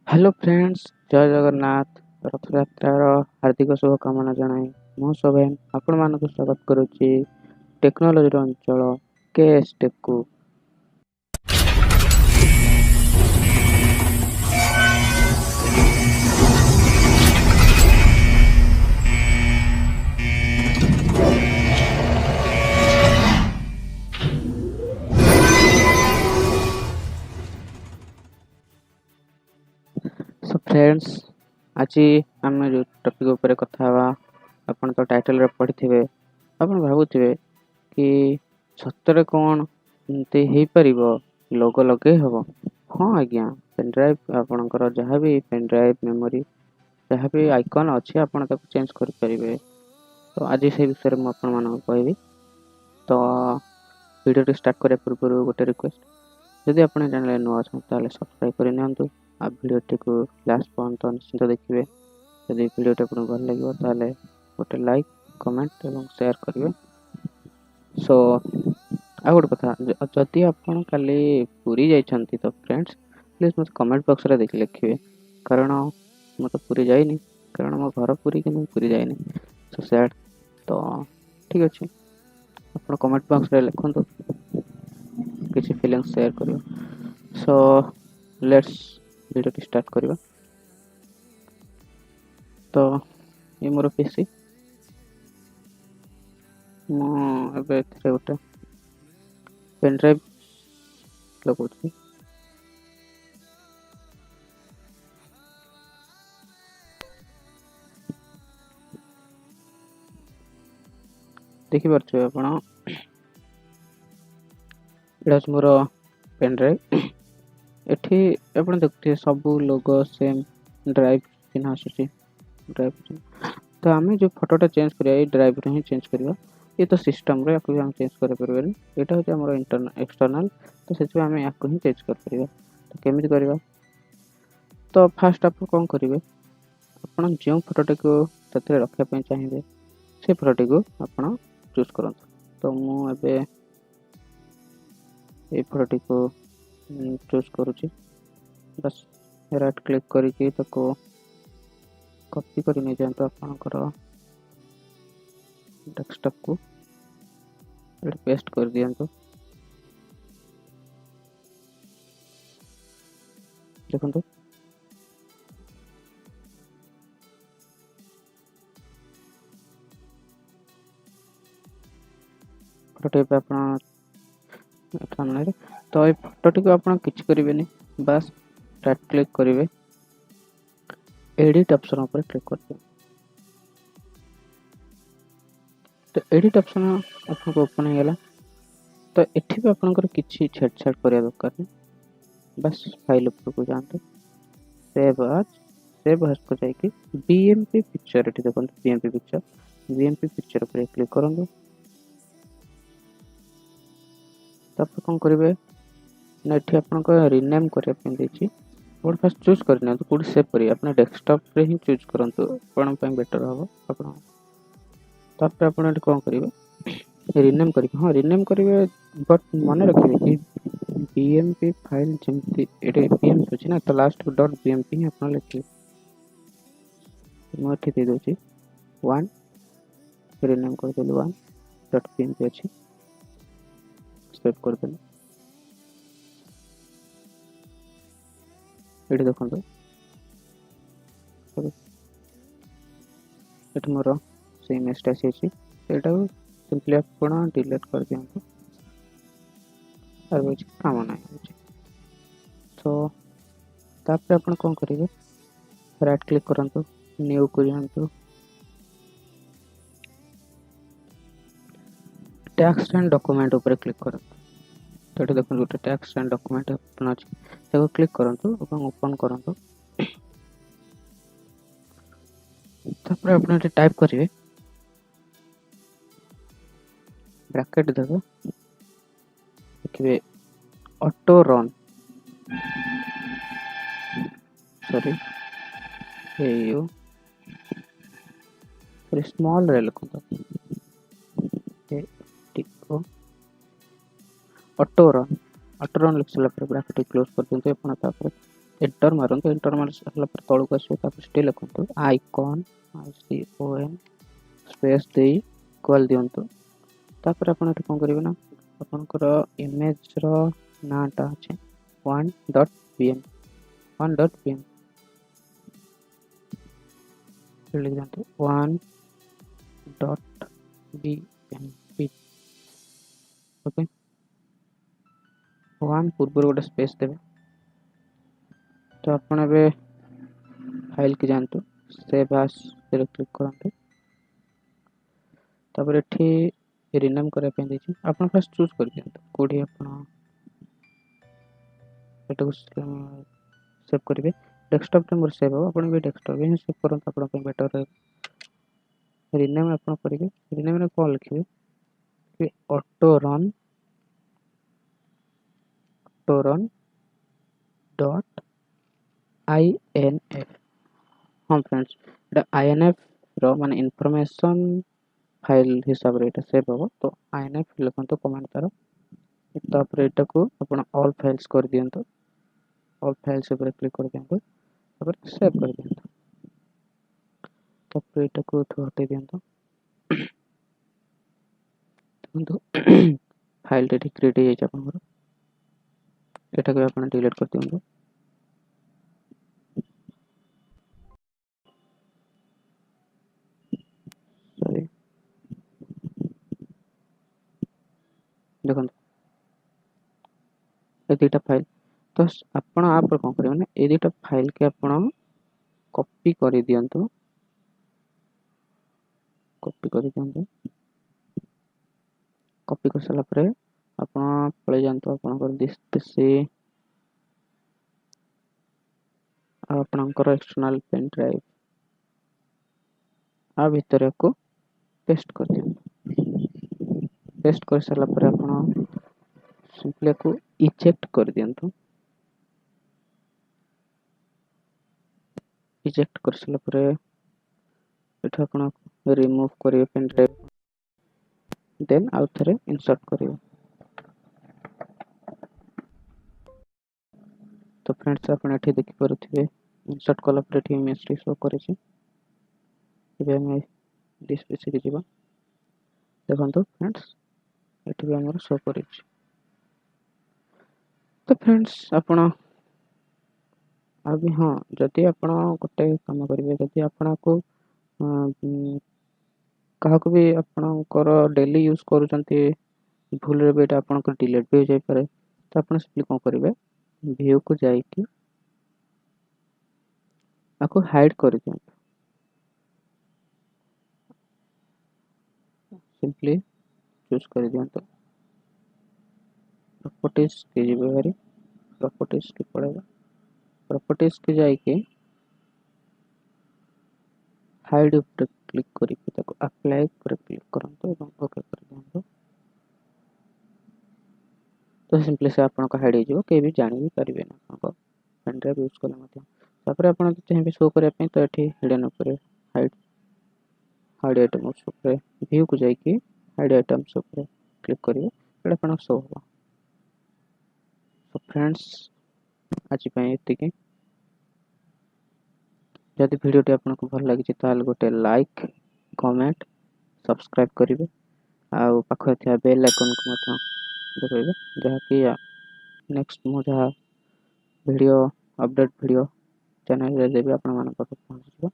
Hello friends, जय जगन्नाथ। रथयात्रार हार्दिक शुभकामना जनाए मु सोभेन आपण मानक स्वागत करुच्ची टेक्नोलोजी अंचल केएस टेक को। सो फ्रेंड्स, आज आम जो टॉपिक ऊपर कथा हवा आपण तो टाइटल रे पढ़िथिबे। आपण भाबुथिबे कि सତରେ कौन एमती हेई परिबो, लोगो लगे हबो। हाँ आज्ञा, पेनड्राइव आपणकर जहाँ भी पेनड्राइव मेमोरी जहाँ भी आइकन अच्छे आपण ताको चेंज कर परिबे। तो आज से विषय में आपण मानक कहबी। तो वीडियो स्टार्ट करने पूर्व गोटे रिक्वेस्ट, जदि आपण चैनल नुआ अच्छा ताले सब्सक्राइब कर नियंतु। आ वीडियो को लास्ट पर्यंत निश्चिंत देखिए। जदि वीडियो आपको भल लगे ताले गोटे लाइक कमेंट और शेयर करेंगे। सो आ गोटे कथा, जदि आपण काली पूरी जाइछंती तो फ्रेंड्स प्लीज मत कमेंट बॉक्स रे देख लिखिए, कारण मैं तो पूरी जाइनी, कारण मो घर पूरी कि पूरी जाइनी। So sad. तो ठीक अच्छे, आप कमेंट बॉक्स रे लिखंतु, किसी फीलिंग्स शेयर करियो। सो लेट्स वीडियो स्टार्ट करवा। तो ये मोर पीसी मुझे गोटे पेनड्राइव लगुची। देखिपे आप मोर पेनड्राइव एठी आपण देखते सबू लोगो सेम ड्राइव चिन्ह आसुची। ड्राइव तो आम जो फोटोटा चेंज करिया ये ड्राइव रे ही चेंज करिया। ये तो सिस्टम रे याकू हम चेंज कर परबेनी, एटा होचे हमर इंटरनल एक्सटर्नल। तो सेति हम याकू ही चेंज कर परिबा। तो केमिति करबा? तो फास्ट आप कोन करिवे, आपण जो फोटोटा को तते रखिया पय चाहिबे से फोटोटी को आपण चूज करंतु। तो मु एबे ए फोटोटी को चूज करुची। बस राइट क्लिक करके ताको कॉपी कर नहीं जाता आपनकर डेस्कटॉप को पेस्ट कर दियंतु। देखंतु फोटो पे आपन सामने। तो ये फोटोटी को आपन किछ करिवेनी, बस राइट क्लिक करिवे, एडिट ऑप्शन ऊपर क्लिक करते। तो एडिट ऑप्शन आपको ओपन हो गला। तो एठी भी आपनकर किछि छेड़छाड़ करिया दरकार नहीं, बस फाइल ऊपर को जानते, सेव एज को जाइए बीएमपी पिक्चर। एठी देखो बीएमपी पिक्चर ऊपर क्लिक करंदो। तब कौन करेंगे ना, ये आपको रिनेम करने और फास्ट चूज करना तो कौट सेव करिए अपना डेस्कटॉप रे ही चूज करंतु, आपण पय बेटर हो आपण। तापर आपण एठी कोन करिवे, रिनेम करिवे। हां रिनेम करिवे, बट मन रखिवे कि बीएमपी फाइल जेमती एटे बीएमपी अछि ना, तो लास्ट डॉट बीएमपी ही आपण लिखिए। मो एठी दे दोची 1, रिनेम कर देली 1 डॉट बीएमपी अछि, सेव कर देली। एठी देखंतु एठी मोर से इमेज आसी अछि, एटा सिंपली आपण डिलीट कर दियंतु, और कुछ काम नाही अछि। तो तापर आपण कोन करिवे, राइट क्लिक करंतु, न्यू को जानतु, टेक्स्ट एंड डॉक्यूमेंट ऊपर क्लिक करंतु। तो एठी देखंतु गोटे टेक्स्ट एंड डॉक्यूमेंट ऑप्शन अछि, ताको क्लिक करंतु और ओपन करंतु। तापर आपण एठी टाइप करिवे, ब्रैकेट देबो, लिखिवे ऑटो रन, सॉरी एयू स्मॉल रे लिखंतु, टिको ऑटो रन लिख सला पर ब्रैकेट क्लोज कर दियंतु। आपण तापर एंटर मारंतु एंटर मार सारा पर तळक आसो तापर सेठी लिखंतु आइकन ICON स्पेस दे इक्वल दियंतु तापर आपण एठी कोन करिवे ना आपनकर इमेज रो नाटा अछि 1.pm 1.pm लिख दियंतु 1.bmp ओके 1 पूर्व गोटे स्पेस देबे तो आपण ए फाइल की जानतु सेव एज रे क्लिक करंतु तापर एठी रिनेम करे पे देछि आपण फर्स्ट चूज कर दियंतु कोठी आपण एटो सेव करिवे डेस्कटॉप पे मोर सेव हो आपण भी डेस्कटॉप पे सेव करंतु आपण पे बेटर रहे रिनेम आपण करिवे रिनेम रे कोन लिखिवे कि ऑटो रन डॉट inf हां फ्रेंड्स एटा inf रो माने इंफॉर्मेशन फाइल हिसाब रे एटा सेव हो तो inf लिखंतु कमांड तार तापर एटा को आपण ऑल फाइल्स कर दियंतु ऑल फाइल्स ऊपर क्लिक कर दियंतु तापर सेव कर दियंतु तापर एटा को हटे दियंतु देखंतु फाइल टे क्रिएट हो जाय आपन एटा को आपण डिलीट कर दियंतु सॉरी देखंतु ए दुटा फाइल तो आपण आप पर कोन करियो ना ए दुटा फाइल के आपण कॉपी कर दियंतु कॉपी कर साला परे आपण पळे जानतो आपण कर दिसते आपणकर एक्सटर्नल पेन ड्राइव आ भीतर को पेस्ट कर दियंतु पेस्ट कर साला परे आपण सिंपली को इजेक्ट कर दियंतु इजेक्ट कर साला परे एठा आपण रिमूव करिवे पेन ड्राइव देन आउ थरे इंसर्ट करिवे तो फ्रेंड्स आपण एठी देखि परथिबे इंसर्ट कला पर एठी इमेज टी शो करे छी एबे हम डिस्प्ले से जीवा देखंतु फ्रेंड्स एठी भी हमर शो करे छी तो फ्रेंड्स आपण अभी हाँ जदि आपण गोटे काम करिवे जदि आपण को कहा को भी आपणकर डेली यूज करूचंती भूल रे बेटा आपणकर डिलीट भी हो जाय पारे तो आपण सिंपली कोन करिवे व्यू को जाई कि आको हाइड कर दियंतु सिंपली चूज कर दियंतु प्रॉपर्टीज के जीवे बारी प्रॉपर्टीज के पड़ेगा प्रॉपर्टीज के जाई कि हाइड ऊपर क्लिक करी ताको अप्लाई पर क्लिक करंतु एवं ओके कर दियंतु तो सिंपली से आपन को हाइड हो के भी जानि भी परिबे ना आपन को पेन ड्राइव यूज करले मते तापर आपन चाहे भी शो करे पे तो एठी हिडन ऊपर हाइड हाइड आइटम्स ऊपर व्यू को जाई कि हाइड आइटम्स ऊपर क्लिक करिवे एटा आपन शो हो तो फ्रेंड्स आज पे एतिके जदि वीडियो आपन को भल लागि ताल गोटे लाइक कमेंट सब्सक्राइब करिवे आ पाखो थिया बेल आइकन को मत दबाइबे जहा कि नेक्स्ट मो जहा वीडियो अपडेट वीडियो चैनल रे देबे आपन मान पाखो पहुंच